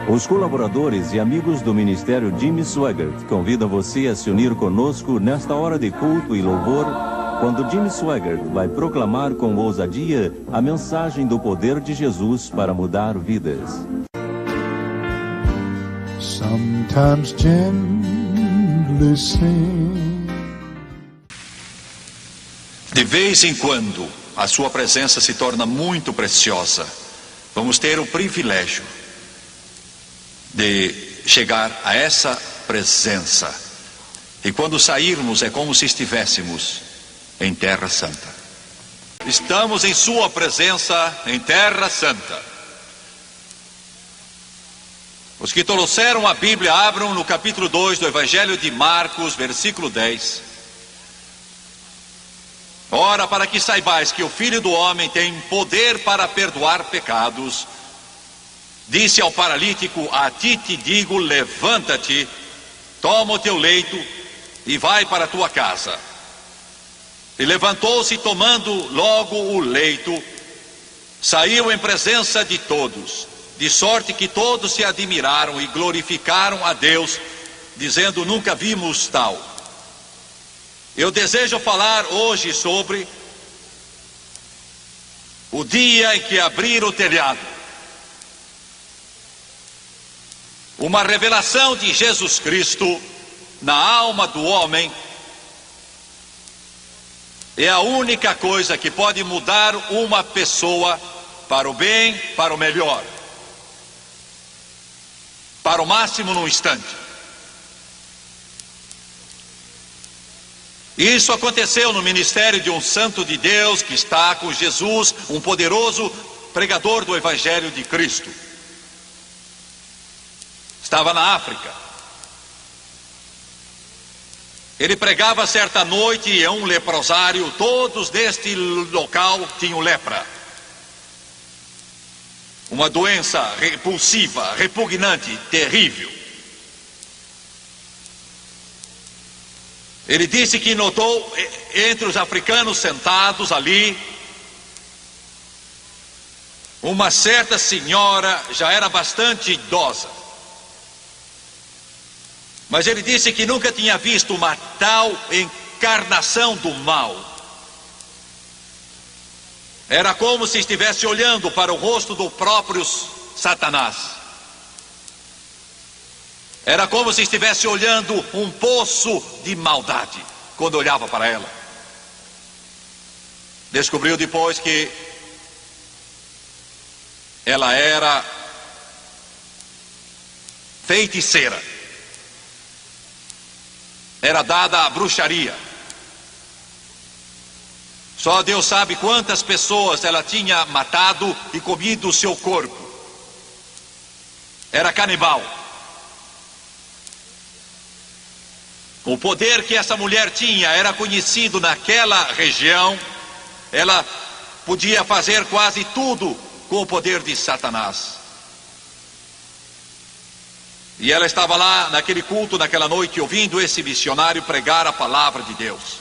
Os colaboradores e amigos do Ministério Jimmy Swaggart convidam você a se unir conosco nesta hora de culto e louvor, quando Jimmy Swaggart vai proclamar com ousadia a mensagem do poder de Jesus para mudar vidas. Sometimes gently sing. De vez em quando, a sua presença se torna muito preciosa. Vamos ter o privilégio de chegar a essa presença. E quando sairmos, é como se estivéssemos em Terra Santa. Estamos em sua presença em Terra Santa. Os que trouxeram a Bíblia, abram no capítulo 2 do Evangelho de Marcos, versículo 10. Ora, para que saibais que o Filho do Homem tem poder para perdoar pecados, disse ao paralítico: a ti te digo, levanta-te, toma o teu leito e vai para a tua casa. E levantou-se e, tomando logo o leito, saiu em presença de todos, de sorte que todos se admiraram e glorificaram a Deus, dizendo: nunca vimos tal. Eu desejo falar hoje sobre o dia em que abriram o telhado. Uma revelação de Jesus Cristo na alma do homem é a única coisa que pode mudar uma pessoa para o bem, para o melhor, para o máximo num instante. Isso aconteceu no ministério de um santo de Deus que está com Jesus, um poderoso pregador do Evangelho de Cristo. Estava na África. Ele pregava certa noite em um leprosário. Todos deste local tinham lepra. Uma doença repulsiva, repugnante, terrível. Ele disse que notou entre os africanos sentados ali uma certa senhora, já era bastante idosa. Mas ele disse que nunca tinha visto uma tal encarnação do mal. Era como se estivesse olhando para o rosto do próprio Satanás. Era como se estivesse olhando um poço de maldade quando olhava para ela. Descobriu depois que ela era feiticeira. Era dada à bruxaria. Só Deus sabe quantas pessoas ela tinha matado e comido o seu corpo. Era canibal. O poder que essa mulher tinha era conhecido naquela região. Ela podia fazer quase tudo com o poder de Satanás. E ela estava lá naquele culto, naquela noite, ouvindo esse missionário pregar a palavra de Deus.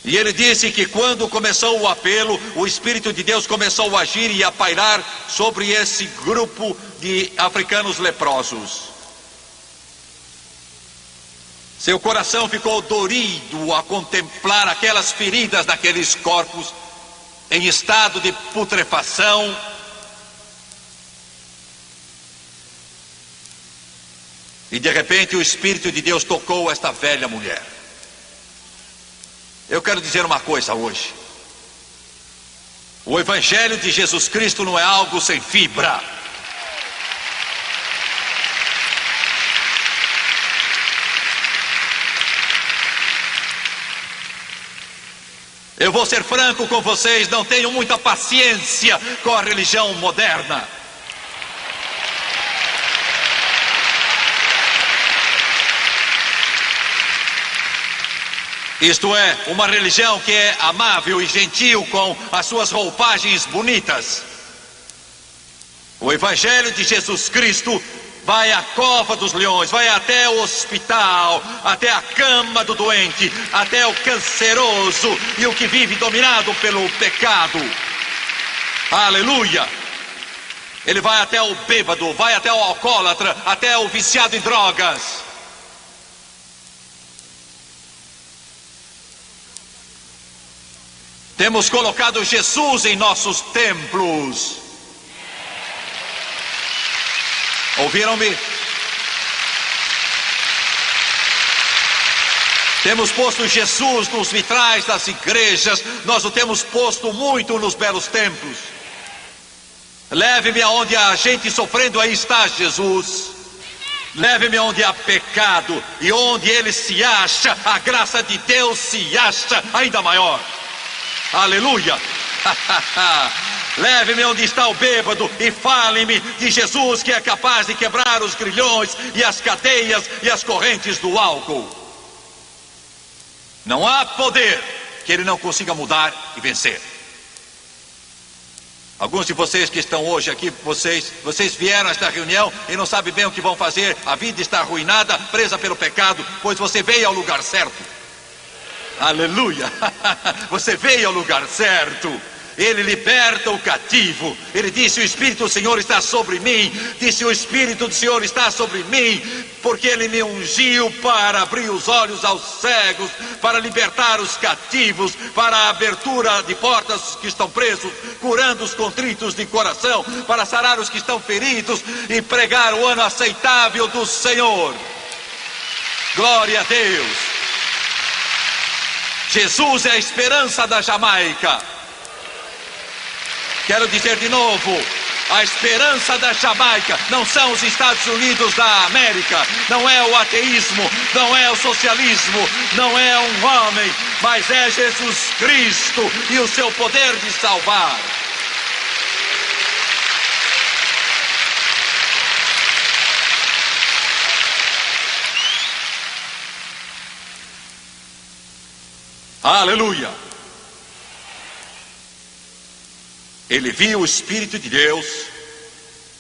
E ele disse que quando começou o apelo, o Espírito de Deus começou a agir e a pairar sobre esse grupo de africanos leprosos. Seu coração ficou dorido a contemplar aquelas feridas daqueles corpos em estado de putrefação. E de repente o Espírito de Deus tocou esta velha mulher. Eu quero dizer uma coisa hoje. O Evangelho de Jesus Cristo não é algo sem fibra. Eu vou ser franco com vocês, não tenho muita paciência com a religião moderna. Isto é, uma religião que é amável e gentil com as suas roupagens bonitas. O Evangelho de Jesus Cristo vai à cova dos leões, vai até o hospital, até a cama do doente, até o canceroso e o que vive dominado pelo pecado. Aleluia! Ele vai até o bêbado, vai até o alcoólatra, até o viciado em drogas. Temos colocado Jesus em nossos templos. Ouviram-me? Temos posto Jesus nos vitrais das igrejas. Nós o temos posto muito nos belos templos. Leve-me aonde há gente sofrendo, aí está Jesus. Leve-me aonde há pecado, e onde ele se acha, a graça de Deus se acha ainda maior. Aleluia. Leve-me onde está o bêbado e fale-me de Jesus, que é capaz de quebrar os grilhões e as cadeias e as correntes do álcool. Não há poder que ele não consiga mudar e vencer. Alguns de vocês que estão hoje aqui, vocês vieram a esta reunião e não sabem bem o que vão fazer. A vida está arruinada, presa pelo pecado, pois você veio ao lugar certo. Aleluia. Você veio ao lugar certo. Ele liberta o cativo. Ele disse: o Espírito do Senhor está sobre mim. Disse: o Espírito do Senhor está sobre mim, porque ele me ungiu para abrir os olhos aos cegos, para libertar os cativos, para a abertura de portas que estão presos, curando os contritos de coração, para sarar os que estão feridos e pregar o ano aceitável do Senhor. Glória a Deus. Jesus é a esperança da Jamaica. Quero dizer de novo, a esperança da Jamaica não são os Estados Unidos da América, não é o ateísmo, não é o socialismo, não é um homem, mas é Jesus Cristo e o seu poder de salvar. Aleluia. Ele viu o Espírito de Deus,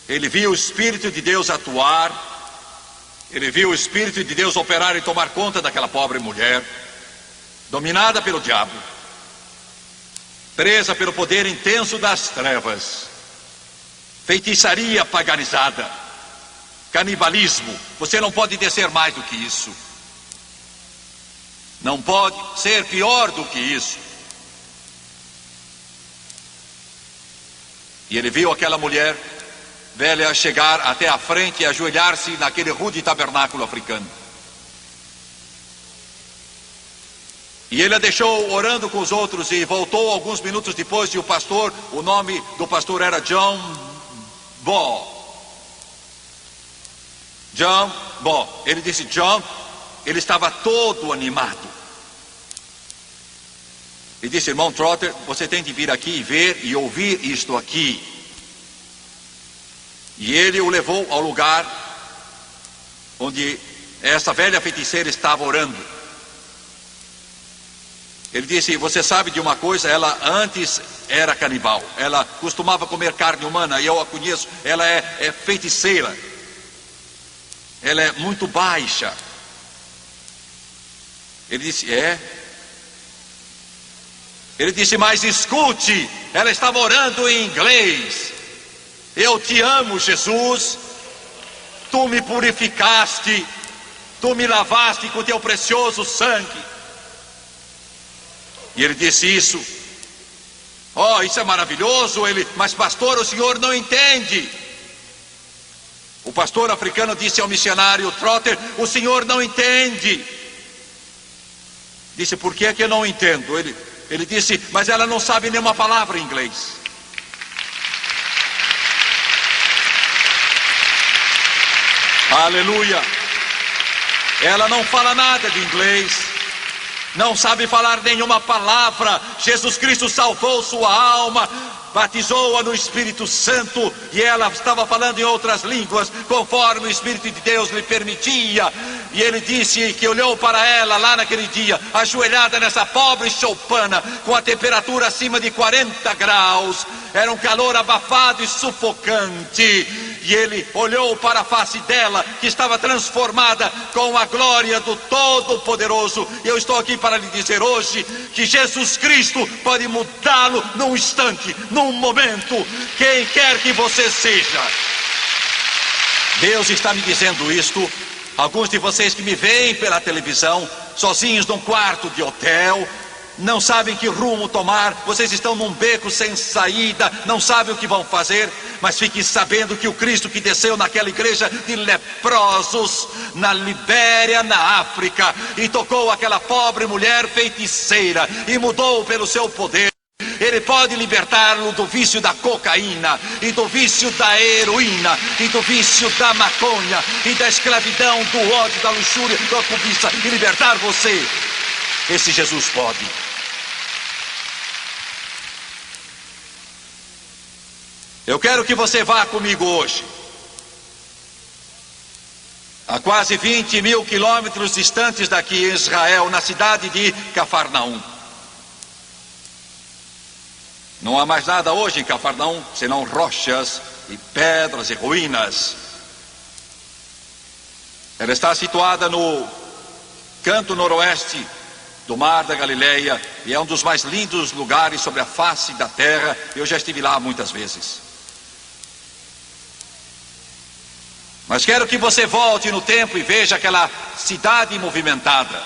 ele viu o Espírito de Deus atuar, ele viu o Espírito de Deus operar e tomar conta daquela pobre mulher, dominada pelo diabo, presa pelo poder intenso das trevas, feitiçaria paganizada, canibalismo. Você não pode descer mais do que isso, não pode ser pior do que isso. E ele viu aquela mulher velha chegar até a frente e ajoelhar-se naquele rude tabernáculo africano. E ele a deixou orando com os outros e voltou alguns minutos depois. E o nome do pastor era John Ball. John Ball. Ele disse: John, ele estava todo animado. E disse: irmão Trotter, você tem de vir aqui e ver e ouvir isto aqui. E ele o levou ao lugar onde essa velha feiticeira estava orando. Ele disse: você sabe de uma coisa, ela antes era canibal, ela costumava comer carne humana, e eu a conheço, ela é feiticeira, ela é muito baixa. Ele disse: Ele disse: mas escute, ela estava orando em inglês. Eu te amo, Jesus, tu me purificaste, tu me lavaste com teu precioso sangue. E ele disse isso. Oh, isso é maravilhoso. Mas pastor, o senhor não entende. O pastor africano disse ao missionário Trotter: o senhor não entende. Disse: por que é que eu não entendo? Ele disse: mas ela não sabe nenhuma palavra em inglês. Aleluia. Ela não fala nada de inglês, não sabe falar nenhuma palavra. Jesus Cristo salvou sua alma, batizou-a no Espírito Santo, e ela estava falando em outras línguas, conforme o Espírito de Deus lhe permitia. E ele disse que olhou para ela lá naquele dia, ajoelhada nessa pobre choupana, com a temperatura acima de 40 graus, era um calor abafado e sufocante. e ele olhou para a face dela, que estava transformada com a glória do Todo-Poderoso. E eu estou aqui para lhe dizer hoje que Jesus Cristo pode mudá-lo num instante, num momento, quem quer que você seja. Deus está me dizendo isto. Alguns de vocês que me veem pela televisão, sozinhos num quarto de hotel, não sabem que rumo tomar, vocês estão num beco sem saída, não sabem o que vão fazer, mas fiquem sabendo que o Cristo que desceu naquela igreja de leprosos, na Libéria, na África, e tocou aquela pobre mulher feiticeira, e mudou pelo seu poder, ele pode libertá-lo do vício da cocaína, e do vício da heroína, e do vício da maconha, e da escravidão, do ódio, da luxúria, da cobiça, e libertar você. Esse Jesus pode. Eu quero que você vá comigo hoje, a quase 20 mil quilômetros distantes daqui em Israel, na cidade de Cafarnaum. Não há mais nada hoje em Cafarnaum, senão rochas e pedras e ruínas. Ela está situada no canto noroeste do Mar da Galileia e é um dos mais lindos lugares sobre a face da terra. Eu já estive lá muitas vezes. Mas quero que você volte no tempo e veja aquela cidade movimentada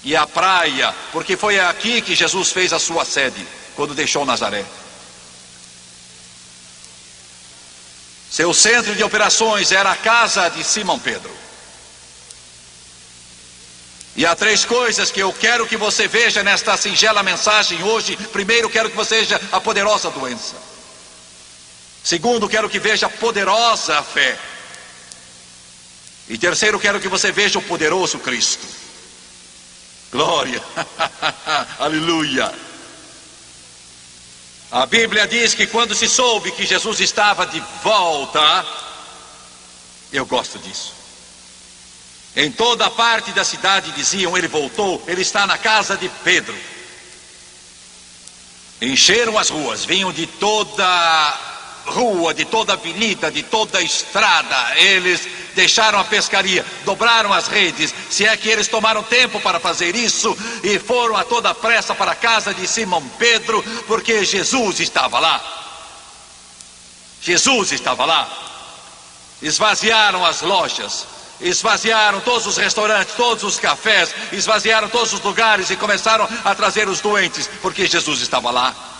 e a praia, porque foi aqui que Jesus fez a sua sede, quando deixou Nazaré. Seu centro de operações era a casa de Simão Pedro. E há 3 coisas que eu quero que você veja nesta singela mensagem hoje. Primeiro, quero que você veja a poderosa doença. Segundo, quero que veja a poderosa fé. E terceiro, quero que você veja o poderoso Cristo. Glória! Aleluia! A Bíblia diz que quando se soube que Jesus estava de volta, eu gosto disso. Em toda parte da cidade diziam: ele voltou, ele está na casa de Pedro. Encheram as ruas, vinham de toda rua, de toda avenida, de toda estrada. Eles deixaram a pescaria, dobraram as redes, se é que eles tomaram tempo para fazer isso, e foram a toda pressa para a casa de Simão Pedro, porque Jesus estava lá. Jesus estava lá. Esvaziaram as lojas, esvaziaram todos os restaurantes, todos os cafés, esvaziaram todos os lugares e começaram a trazer os doentes, porque Jesus estava lá.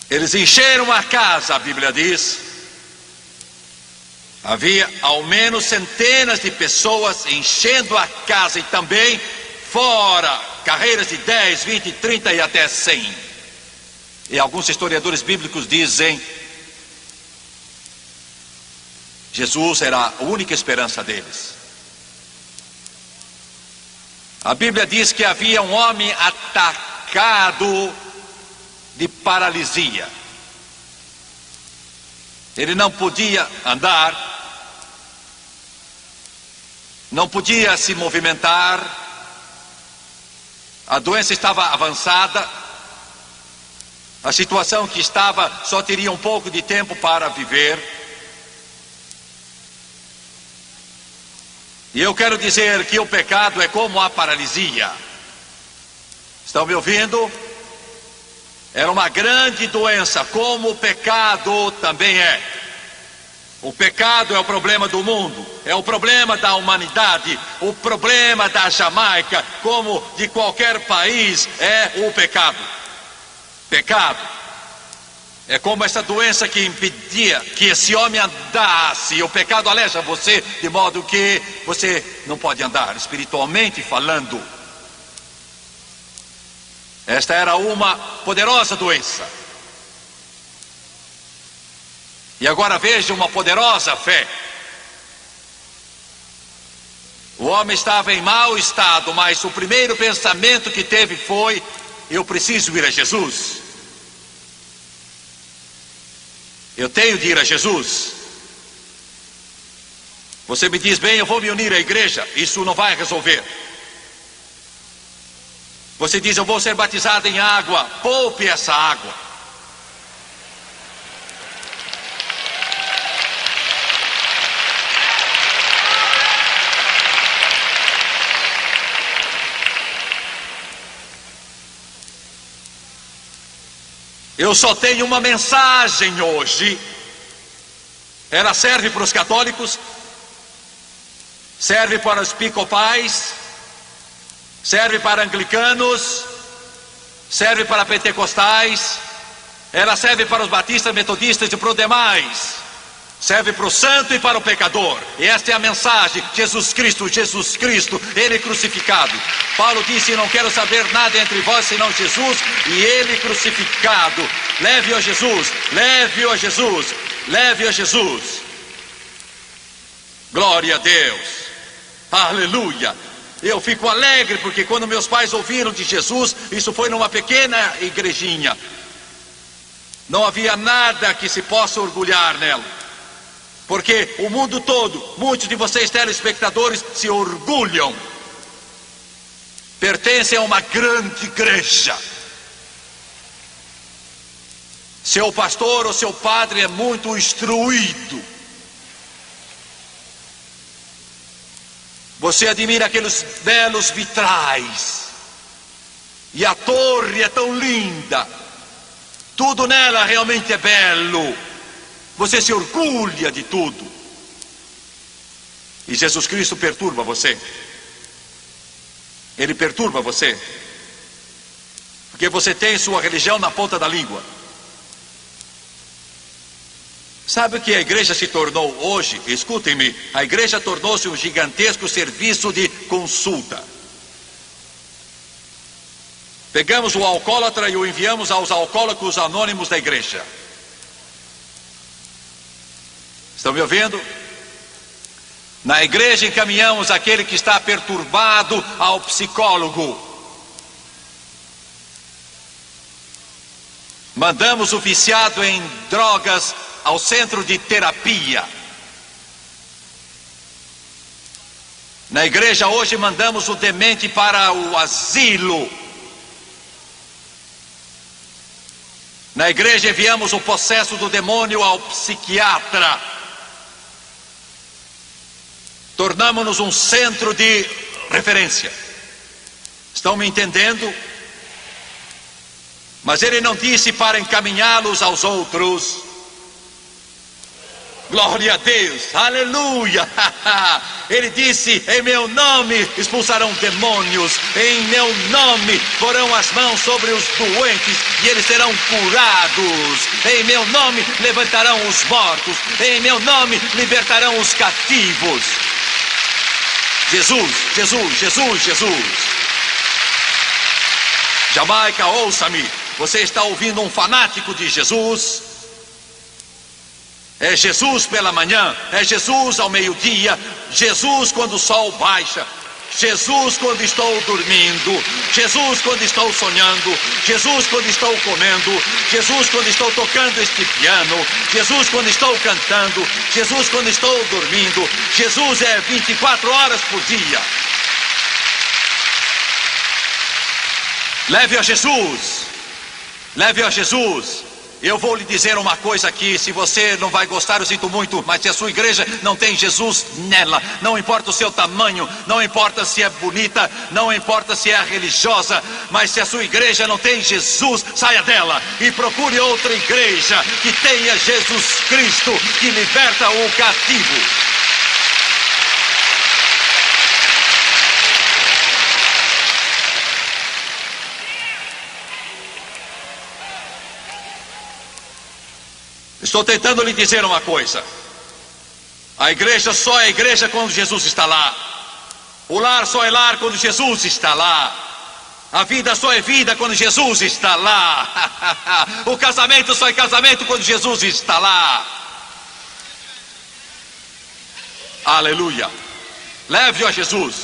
Eles encheram a casa, a Bíblia diz. Havia ao menos centenas de pessoas enchendo a casa e também fora, carreiras de 10, 20, 30 e até 100. E alguns historiadores bíblicos dizem: Jesus era a única esperança deles. A Bíblia diz que havia um homem atacado de paralisia. Ele não podia andar, não podia se movimentar, a doença estava avançada, a situação que estava só teria um pouco de tempo para viver. E eu quero dizer que o pecado é como a paralisia. Estão me ouvindo? Era uma grande doença, como o pecado também é. O pecado é o problema do mundo, é o problema da humanidade, o problema da Jamaica, como de qualquer país, é o pecado. Pecado é como essa doença que impedia que esse homem andasse. O pecado aleja você de modo que você não pode andar, espiritualmente falando. Esta era uma poderosa doença. E agora veja uma poderosa fé. O homem estava em mau estado, mas o primeiro pensamento que teve foi: eu preciso ir a Jesus. Eu tenho de ir a Jesus. Você me diz: bem, eu vou me unir à igreja. Isso não vai resolver. Você diz: eu vou ser batizado em água. Poupe essa água. Eu só tenho uma mensagem hoje. Ela serve para os católicos, serve para os episcopais, serve para anglicanos, serve para pentecostais, ela serve para os batistas, metodistas e para os demais. Serve para o santo e para o pecador. E esta é a mensagem: Jesus Cristo, Ele crucificado. Paulo disse: não quero saber nada entre vós senão Jesus e Ele crucificado. Leve-o a Jesus, leve-o a Jesus, leve-o a Jesus. Glória a Deus, aleluia. Eu fico alegre porque quando meus pais ouviram de Jesus, isso foi numa pequena igrejinha. Não havia nada que se possa orgulhar nela. Porque o mundo todo, muitos de vocês telespectadores se orgulham, pertencem a uma grande igreja. Seu pastor ou seu padre é muito instruído. Você admira aqueles belos vitrais, e a torre é tão linda, tudo nela realmente é belo. Você se orgulha de tudo. E Jesus Cristo perturba você. Ele perturba você. Porque você tem sua religião na ponta da língua. Sabe o que a igreja se tornou hoje? Escutem-me. A igreja tornou-se um gigantesco serviço de consulta. Pegamos o alcoólatra e o enviamos aos alcoólicos anônimos da igreja. Estão me ouvindo? Na igreja encaminhamos aquele que está perturbado ao psicólogo. Mandamos o viciado em drogas ao centro de terapia. Na igreja hoje mandamos o demente para o asilo. Na igreja enviamos o possesso do demônio ao psiquiatra. Tornamos-nos um centro de referência. Estão me entendendo? Mas ele não disse para encaminhá-los aos outros. Glória a Deus, aleluia. Ele disse: em meu nome expulsarão demônios, em meu nome porão as mãos sobre os doentes e eles serão curados, em meu nome levantarão os mortos, em meu nome libertarão os cativos. Jesus, Jesus, Jesus, Jesus. Jamaica, ouça-me. Você está ouvindo um fanático de Jesus. É Jesus pela manhã, é Jesus ao meio-dia, Jesus quando o sol baixa, Jesus quando estou dormindo, Jesus quando estou sonhando, Jesus quando estou comendo, Jesus quando estou tocando este piano, Jesus quando estou cantando, Jesus quando estou dormindo. Jesus é 24 horas por dia. Leve a Jesus, leve a Jesus. Eu vou lhe dizer uma coisa aqui, se você não vai gostar, eu sinto muito, mas se a sua igreja não tem Jesus nela, não importa o seu tamanho, não importa se é bonita, não importa se é religiosa, mas se a sua igreja não tem Jesus, saia dela e procure outra igreja que tenha Jesus Cristo, que liberta o cativo. Estou tentando lhe dizer uma coisa. A igreja só é igreja quando Jesus está lá. O lar só é lar quando Jesus está lá. A vida só é vida quando Jesus está lá. O casamento só é casamento quando Jesus está lá. Aleluia. Leve-o a Jesus.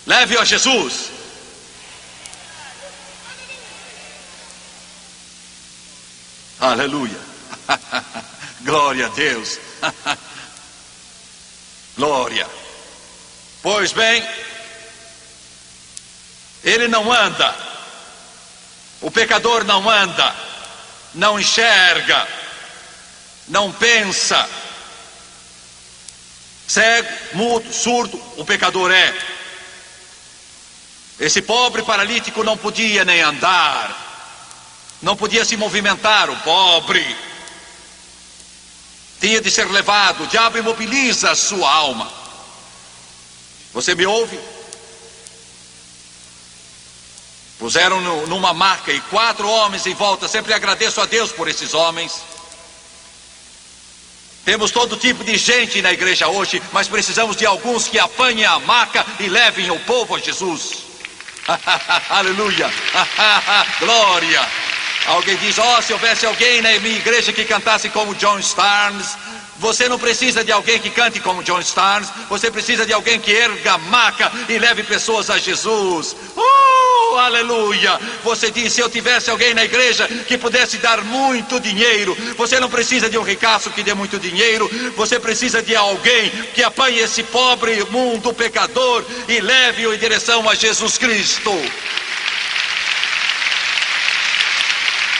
Leve-o a Jesus. Aleluia. Glória a Deus. Glória. Pois bem, ele não anda. O pecador não anda, não enxerga, não pensa. Cego, mudo, surdo, o pecador é. Esse pobre paralítico não podia nem andar. Não podia se movimentar, o pobre. Tinha de ser levado. O diabo imobiliza a sua alma. Você me ouve? Puseram numa maca e 4 homens em volta. Sempre agradeço a Deus por esses homens. Temos todo tipo de gente na igreja hoje, mas precisamos de alguns que apanhem a maca e levem o povo a Jesus. Aleluia. Glória. Alguém diz: se houvesse alguém na minha igreja que cantasse como John Starnes. Você não precisa de alguém que cante como John Starnes. Você precisa de alguém que erga a maca e leve pessoas a Jesus. Aleluia. Você diz: se eu tivesse alguém na igreja que pudesse dar muito dinheiro. Você não precisa de um ricaço que dê muito dinheiro. Você precisa de alguém que apanhe esse pobre mundo pecador e leve-o em direção a Jesus Cristo.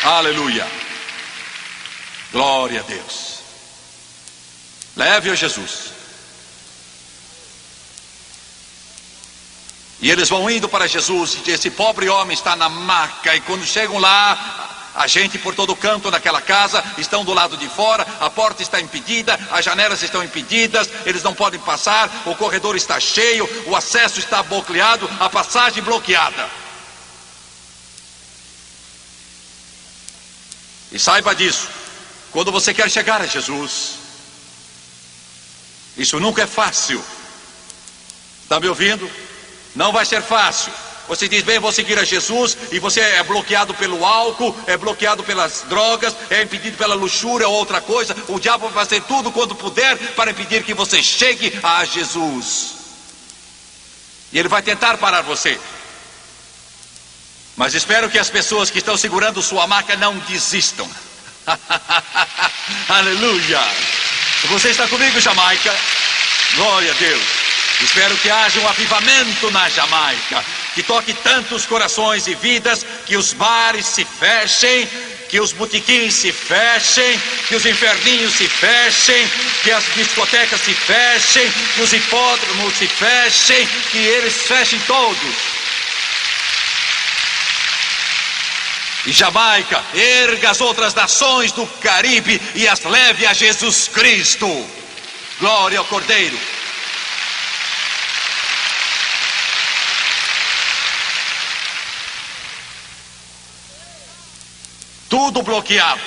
Aleluia. Glória a Deus. Leve-o a Jesus. E eles vão indo para Jesus. E esse pobre homem está na maca. E quando chegam lá, a gente por todo canto naquela casa estão do lado de fora. A porta está impedida, as janelas estão impedidas. Eles não podem passar, o corredor está cheio, o acesso está bloqueado, a passagem bloqueada. E saiba disso. Quando você quer chegar a Jesus, isso nunca é fácil. Está me ouvindo? Não vai ser fácil. Você diz: bem, vou seguir a Jesus. E você é bloqueado pelo álcool, é bloqueado pelas drogas, é impedido pela luxúria ou outra coisa. O diabo vai fazer tudo quando puder para impedir que você chegue a Jesus. E ele vai tentar parar você. Mas espero que as pessoas que estão segurando sua maca não desistam. Aleluia. Você está comigo, Jamaica? Glória a Deus. Espero que haja um avivamento na Jamaica, que toque tantos corações e vidas, que os bares se fechem, que os botiquins se fechem, que os inferninhos se fechem, que as discotecas se fechem, que os hipódromos se fechem, que eles fechem todos. E Jamaica erga as outras nações do Caribe e as leve a Jesus Cristo. Glória ao Cordeiro. Tudo bloqueado.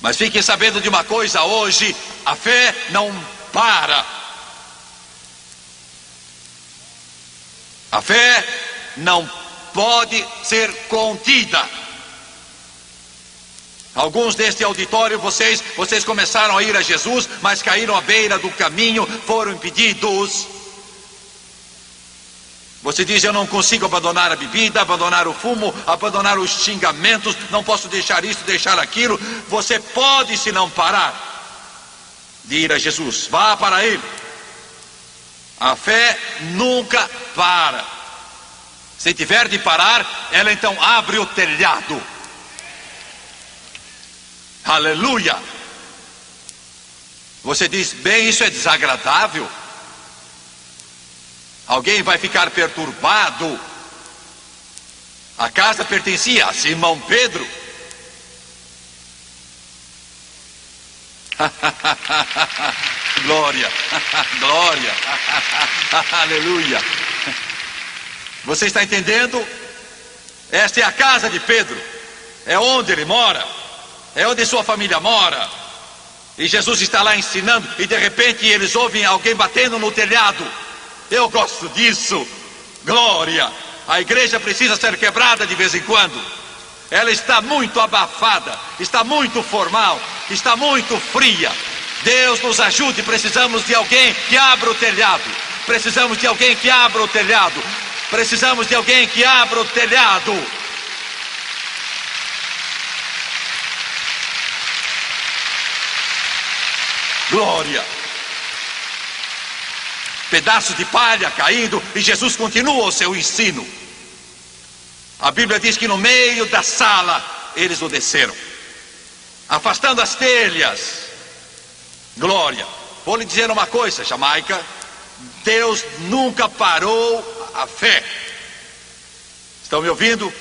Mas fiquem sabendo de uma coisa hoje: a fé não para. A fé não pode ser contida. Alguns deste auditório, vocês começaram a ir a Jesus, mas caíram à beira do caminho, foram impedidos. Você diz: eu não consigo abandonar a bebida, abandonar o fumo, abandonar os xingamentos, não posso deixar isso, deixar aquilo. Você pode, se não parar de ir a Jesus. Vá para Ele. A fé nunca para. Se tiver de parar, ela então abre o telhado. Aleluia. Você diz: bem, isso é desagradável. Alguém vai ficar perturbado. A casa pertencia a Simão Pedro. Glória. Glória. Aleluia. Você está entendendo? Esta é a casa de Pedro. É onde ele mora. É onde sua família mora. E Jesus está lá ensinando. E de repente eles ouvem alguém batendo no telhado. Eu gosto disso. Glória. A igreja precisa ser quebrada de vez em quando. Ela está muito abafada. Está muito formal. Está muito fria. Deus nos ajude. Precisamos de alguém que abra o telhado. Precisamos de alguém que abra o telhado. Precisamos de alguém que abra o telhado. Glória. Pedaços de palha caindo e Jesus continua o seu ensino. A Bíblia diz que no meio da sala eles o desceram, afastando as telhas. Glória. Vou lhe dizer uma coisa, Jamaica: Deus nunca parou a fé. Estão me ouvindo?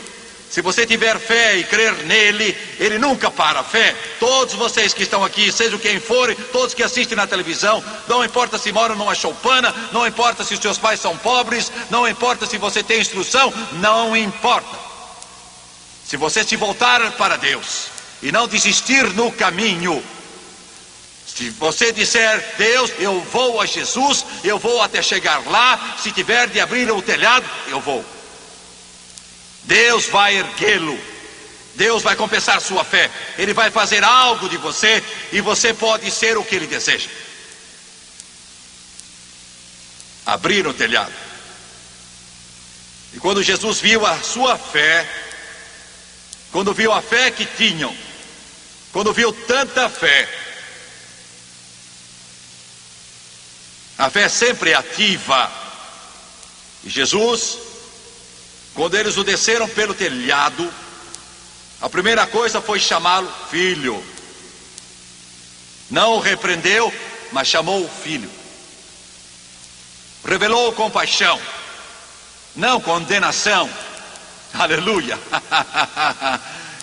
Se você tiver fé e crer nele, ele nunca para a fé. Todos vocês que estão aqui, seja quem forem, todos que assistem na televisão, não importa se moram numa choupana, não importa se os seus pais são pobres, não importa se você tem instrução, não importa. Se você se voltar para Deus e não desistir no caminho, se você disser, Deus, eu vou a Jesus, eu vou até chegar lá, se tiver de abrir o telhado, eu vou. Deus vai erguê-lo, Deus vai compensar sua fé, Ele vai fazer algo de você e você pode ser o que Ele deseja. Abrir o telhado. E quando Jesus viu a sua fé, quando viu a fé que tinham, quando viu tanta fé, a fé sempre é ativa, e Jesus, quando eles o desceram pelo telhado, a primeira coisa foi chamá-lo filho. Não o repreendeu, mas chamou o filho. Revelou compaixão, não condenação. Aleluia.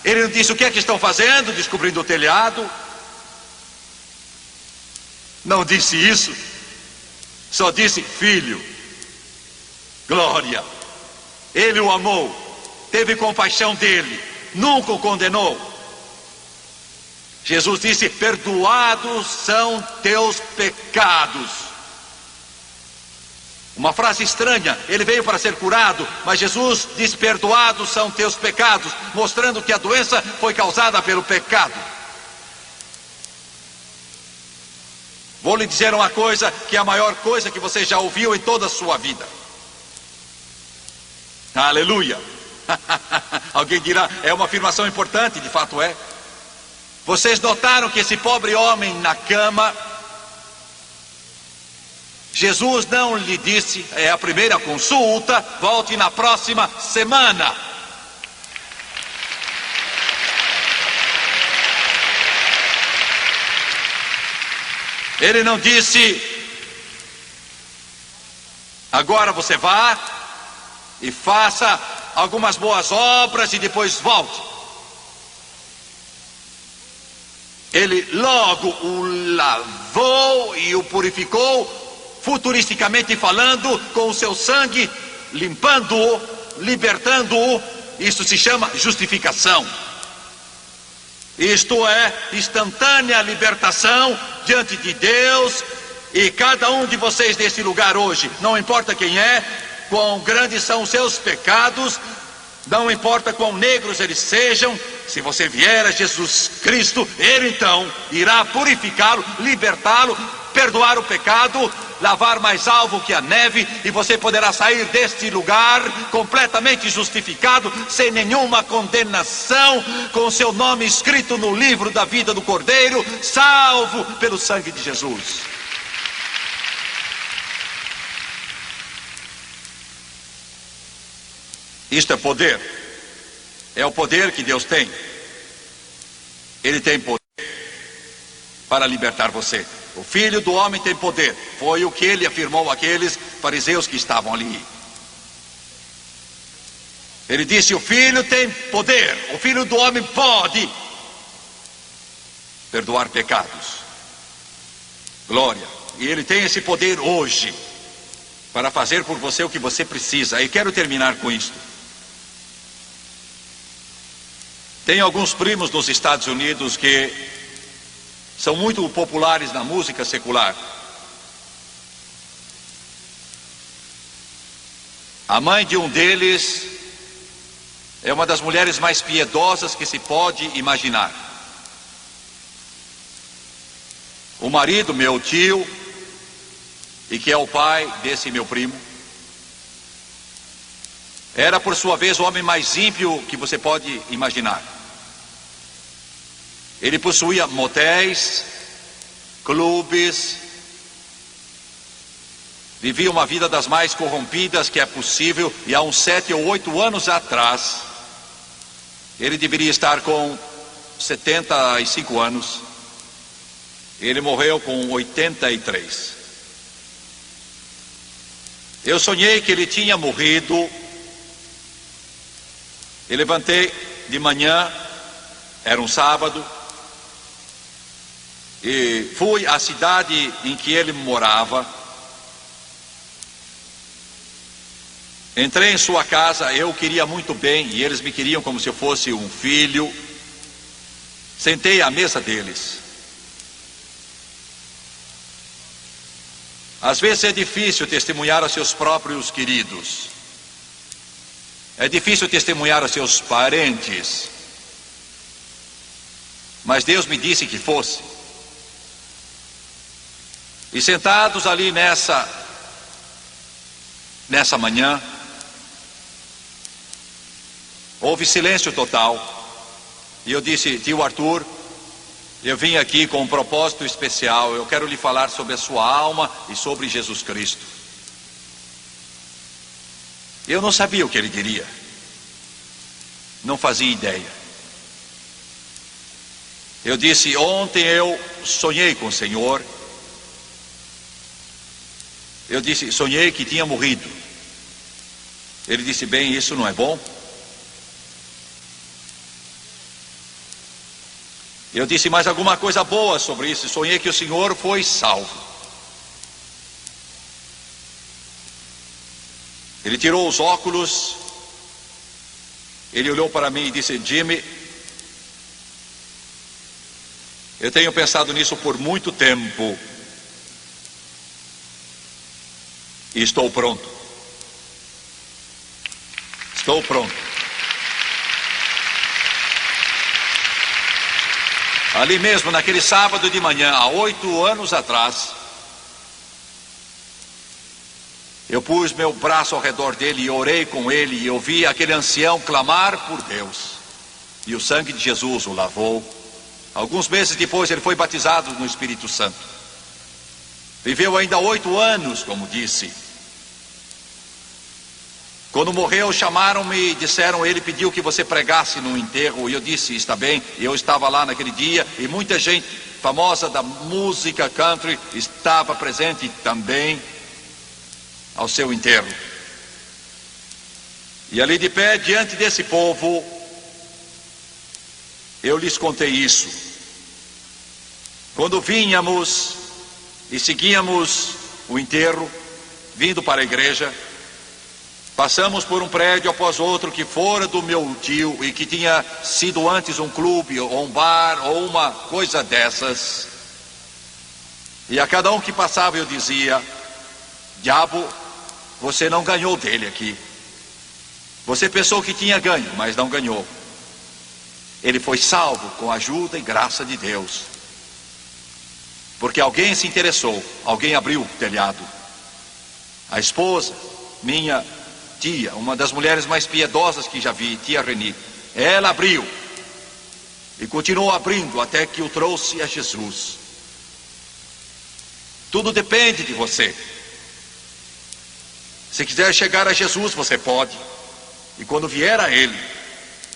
Ele não disse o que é que estão fazendo, descobrindo o telhado. Não disse isso. Só disse filho. Glória. Ele o amou, teve compaixão dele, nunca o condenou. Jesus disse, perdoados são teus pecados. Uma frase estranha, ele veio para ser curado, mas Jesus disse, perdoados são teus pecados, mostrando que a doença foi causada pelo pecado. Vou lhe dizer uma coisa, que é a maior coisa que você já ouviu em toda a sua vida. Aleluia. Alguém dirá, é uma afirmação importante, de fato é. Vocês notaram que esse pobre homem na cama, Jesus não lhe disse, é a primeira consulta, volte na próxima semana. Ele não disse, agora você vá e faça algumas boas obras e depois volte. Ele logo o lavou e o purificou, futuristicamente falando, com o seu sangue, limpando-o, libertando-o. Isso se chama justificação. Isto é, instantânea libertação diante de Deus. E cada um de vocês nesse lugar hoje, não importa quem é, quão grandes são os seus pecados, não importa quão negros eles sejam, se você vier a Jesus Cristo, Ele então irá purificá-lo, libertá-lo, perdoar o pecado, lavar mais alvo que a neve, e você poderá sair deste lugar completamente justificado, sem nenhuma condenação, com seu nome escrito no livro da vida do Cordeiro, salvo pelo sangue de Jesus. Isto é poder, é o poder que Deus tem. Ele tem poder para libertar você. O Filho do Homem tem poder, foi o que ele afirmou àqueles fariseus que estavam ali. Ele disse, o Filho tem poder, o Filho do Homem pode perdoar pecados. Glória, e ele tem esse poder hoje, para fazer por você o que você precisa. E quero terminar com isto. Tem alguns primos nos Estados Unidos que são muito populares na música secular. A mãe de um deles é uma das mulheres mais piedosas que se pode imaginar. O marido, meu tio, e que é o pai desse meu primo, era por sua vez o homem mais ímpio que você pode imaginar. Ele possuía motéis, clubes, vivia uma vida das mais corrompidas que é possível, e há uns 7 ou 8 anos atrás, ele deveria estar com 75 anos, ele morreu com 83. Eu sonhei que ele tinha morrido E levantei de manhã, era um sábado, e fui à cidade em que ele morava. Entrei em sua casa, eu queria muito bem, e eles me queriam como se eu fosse um filho. Sentei à mesa deles. Às vezes é difícil testemunhar aos seus próprios queridos. É difícil testemunhar aos seus parentes. Mas Deus me disse que fosse. E sentados ali nessa manhã, houve silêncio total. E eu disse: tio Arthur, eu vim aqui com um propósito especial. Eu quero lhe falar sobre a sua alma e sobre Jesus Cristo. Eu não sabia o que ele diria. Não fazia ideia. Eu disse: ontem eu sonhei com o Senhor. Eu disse: sonhei que tinha morrido. Ele disse: bem, isso não é bom? Eu disse: mas alguma coisa boa sobre isso. Sonhei que o Senhor foi salvo. Ele tirou os óculos. Ele olhou para mim e disse: Jimmy, eu tenho pensado nisso por muito tempo. E estou pronto. Estou pronto. Ali mesmo, naquele sábado de manhã, há 8 anos atrás, eu pus meu braço ao redor dele e orei com ele, e ouvi aquele ancião clamar por Deus. E o sangue de Jesus o lavou. Alguns meses depois ele foi batizado no Espírito Santo. Viveu ainda 8 anos, como disse. Quando morreu, chamaram-me e disseram: ele pediu que você pregasse no enterro. E eu disse: está bem. E eu estava lá naquele dia, e muita gente famosa da música country estava presente também ao seu enterro. E ali de pé, diante desse povo, eu lhes contei isso. Quando vínhamos e seguíamos o enterro, vindo para a igreja, passamos por um prédio após outro que fora do meu tio e que tinha sido antes um clube ou um bar ou uma coisa dessas. E a cada um que passava eu dizia: diabo, você não ganhou dele aqui. Você pensou que tinha ganho, mas não ganhou. Ele foi salvo com a ajuda e graça de Deus. Porque alguém se interessou, alguém abriu o telhado. A esposa, minha tia, uma das mulheres mais piedosas que já vi, tia Reni, ela abriu e continuou abrindo até que o trouxe a Jesus. Tudo depende de você. Se quiser chegar a Jesus, você pode. E quando vier a Ele,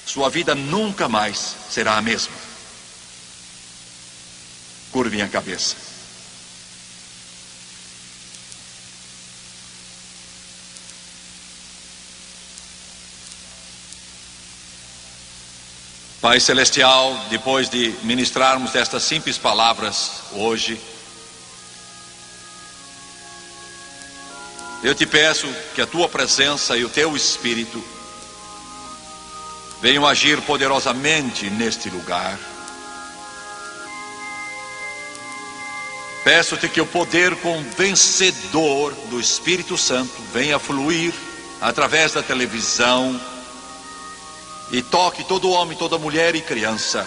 sua vida nunca mais será a mesma. Curve a cabeça. Pai Celestial, depois de ministrarmos estas simples palavras hoje, eu te peço que a tua presença e o teu Espírito venham agir poderosamente neste lugar. Peço-te que o poder convencedor do Espírito Santo venha fluir através da televisão e toque todo homem, toda mulher e criança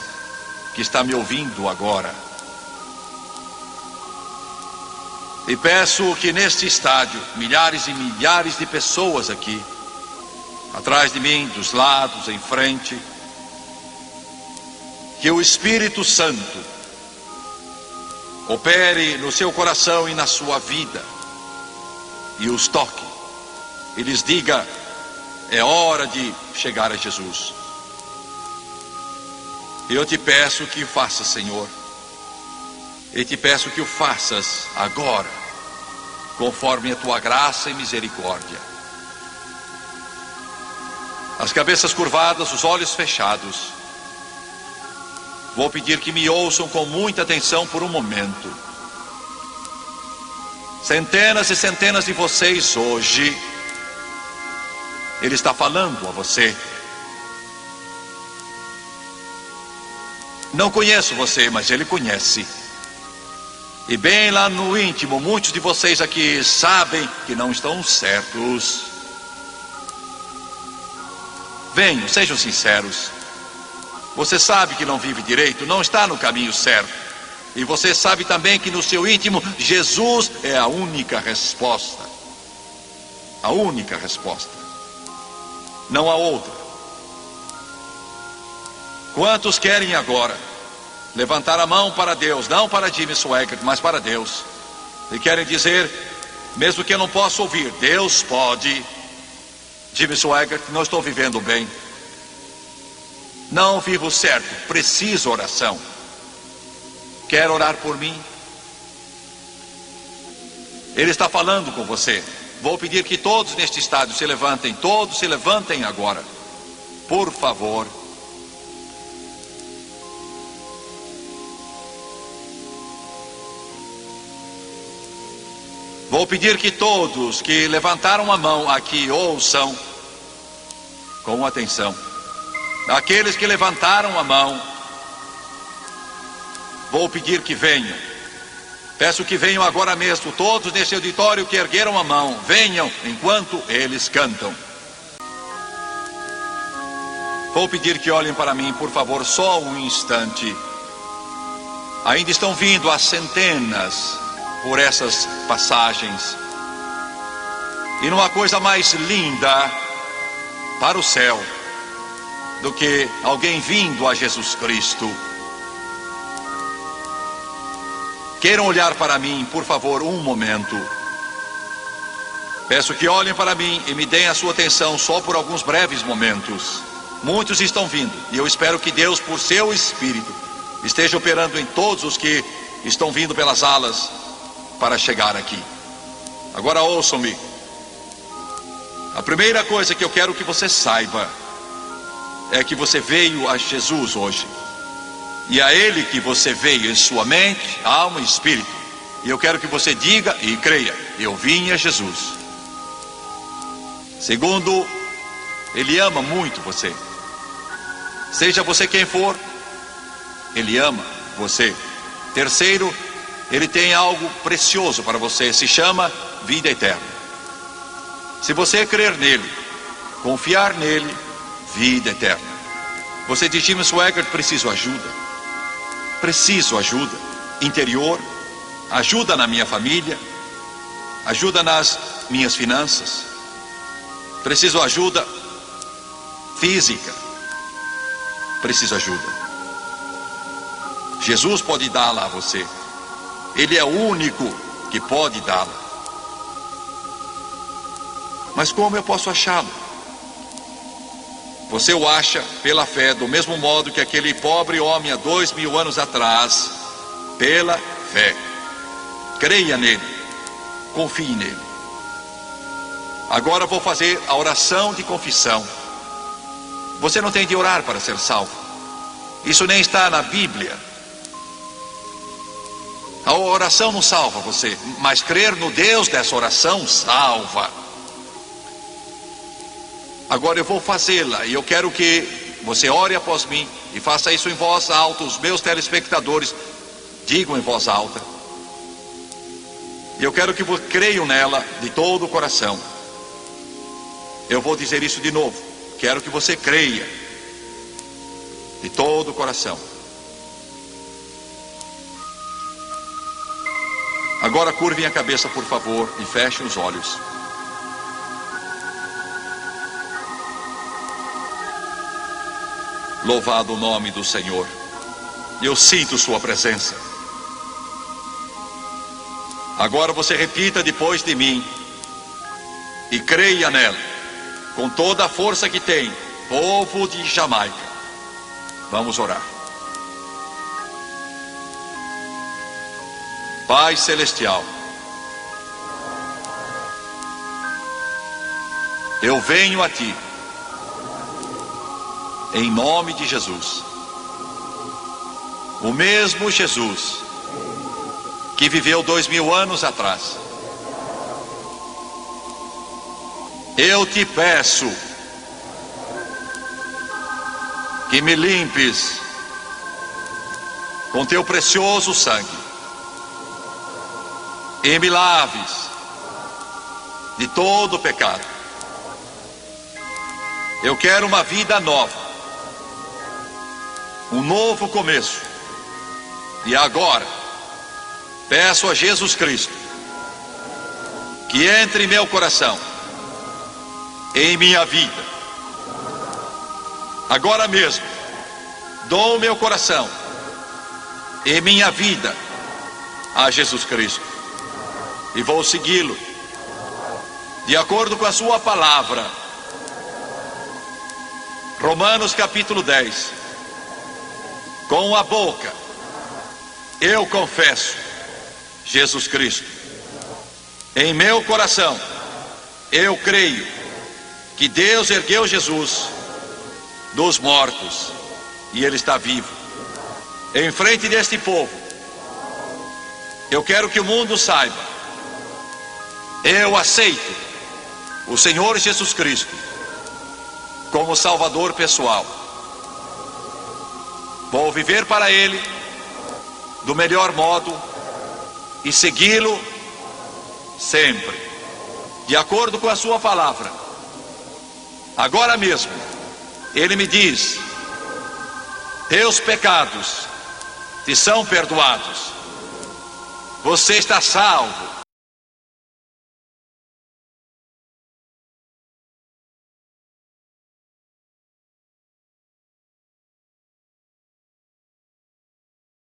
que está me ouvindo agora. E peço que neste estádio, milhares e milhares de pessoas aqui, atrás de mim, dos lados, em frente, que o Espírito Santo opere no seu coração e na sua vida, e os toque, e lhes diga: é hora de chegar a Jesus. Eu te peço que o faças, Senhor, e te peço que o faças agora, conforme a tua graça e misericórdia. as cabeças curvadas, os olhos fechados. Vou pedir que me ouçam com muita atenção por um momento. Centenas e centenas de vocês hoje, Ele está falando a você. Não conheço você, mas Ele conhece. E bem lá no íntimo, muitos de vocês aqui sabem que não estão certos. Venham, sejam sinceros. Você sabe que não vive direito, não está no caminho certo. E você sabe também que no seu íntimo, Jesus é a única resposta. A única resposta. Não há outra. Quantos querem agora levantar a mão para Deus, não para Jimmy Swaggart, mas para Deus, e querem dizer, mesmo que eu não possa ouvir, Deus pode. Jimmy Swaggart, não estou vivendo bem, não vivo certo, preciso oração. Quer orar por mim? Ele está falando com você. Vou pedir que todos neste estádio se levantem, todos se levantem agora, por favor. Vou pedir que todos que levantaram a mão aqui ouçam com atenção. Aqueles que levantaram a mão, vou pedir que venham. Peço que venham agora mesmo, todos nesse auditório que ergueram a mão, venham enquanto eles cantam. Vou pedir que olhem para mim, por favor, só um instante. Ainda estão vindo as centenas por essas passagens. E não há coisa mais linda para o céu do que alguém vindo a Jesus Cristo. Queiram olhar para mim, por favor, um momento. Peço que olhem para mim e me deem a sua atenção só por alguns breves momentos. Muitos estão vindo e eu espero que Deus, por seu Espírito, esteja operando em todos os que estão vindo pelas alas para chegar aqui. Agora ouçam-me. A primeira coisa que eu quero que você saiba é que você veio a Jesus hoje. E a Ele que você veio em sua mente, alma e espírito. E eu quero que você diga e creia: eu vim a Jesus. Segundo, Ele ama muito você. Seja você quem for, Ele ama você. Terceiro, Ele tem algo precioso para você, se chama vida eterna. Se você crer nele, confiar nele, vida eterna. Você diz: Jimmy Swaggart, preciso ajuda. Preciso ajuda interior, ajuda na minha família, ajuda nas minhas finanças. Preciso ajuda física. Preciso ajuda. Jesus pode dá-la a você. Ele é o único que pode dá-la. Mas como eu posso achá-lo? Você o acha pela fé, do mesmo modo que aquele pobre homem há 2000 anos atrás, pela fé. Creia nele, confie nele. Agora vou fazer a oração de confissão. Você não tem de orar para ser salvo. Isso nem está na Bíblia. A oração não salva você, mas crer no Deus dessa oração salva. Agora eu vou fazê-la e eu quero que você ore após mim e faça isso em voz alta. Os meus telespectadores digam em voz alta. E eu quero que vocês creiam nela de todo o coração. Eu vou dizer isso de novo. Quero que você creia de todo o coração. Agora curvem a cabeça, por favor, e fechem os olhos. Louvado o nome do Senhor. Eu sinto sua presença. Agora você repita depois de mim e creia nela com toda a força que tem, povo de Jamaica. Vamos orar. Pai Celestial, eu venho a Ti em nome de Jesus. O mesmo Jesus que viveu 2000 anos atrás. Eu te peço que me limpes com teu precioso sangue e me laves de todo pecado. Eu quero uma vida nova, um novo começo. E agora, peço a Jesus Cristo que entre em meu coração, em minha vida. Agora mesmo, dou o meu coração e minha vida a Jesus Cristo. E vou segui-lo, de acordo com a sua palavra. Romanos capítulo 10. Com a boca eu confesso Jesus Cristo. Em meu coração eu creio que Deus ergueu Jesus dos mortos e Ele está vivo. Em frente deste povo, eu quero que o mundo saiba: eu aceito o Senhor Jesus Cristo como Salvador pessoal. Vou viver para Ele do melhor modo e segui-lo sempre, de acordo com a sua palavra. Agora mesmo, Ele me diz: teus pecados te são perdoados, você está salvo